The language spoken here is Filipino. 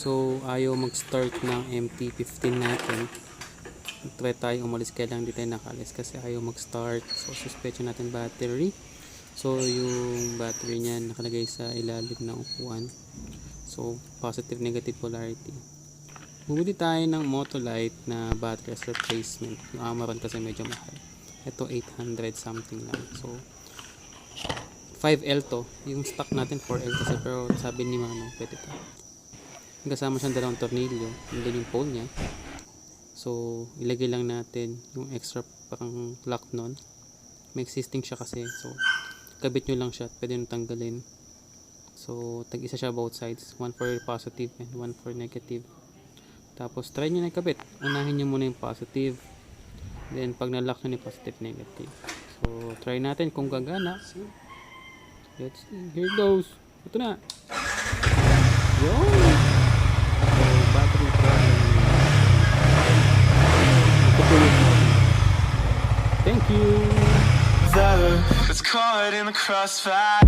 So ayaw mag-start ng MT-15 natin. Try tayo umalis, kaya lang di tayo nakalis kasi ayaw mag-start. So suspension natin battery. So yung battery niya nakalagay sa ilalim ng upuan. So positive negative polarity. Bumili tayo ng Motolite na battery as replacement. Yung Amaron kasi medyo mahal. Ito 800 something lang. So 5L to. Yung stock natin 4L kasi, pero sabi ni Mama pwede to. Kasama siyang dalawang tornilyo, and then yung pole niya. So ilagay lang natin yung extra pang lock nun. May existing siya kasi, so kabit nyo lang siya, pwede nyo tanggalin. So tag isa siya both sides, one for positive and one for negative. Tapos try nyo na ikabit, unahin nyo muna yung positive, then pag na-lock nyo yung positive negative. So try natin kung gagana. Let's see, here it goes. Ito na. Yo! Battery problem. Thank you. It's caught in the crossfire.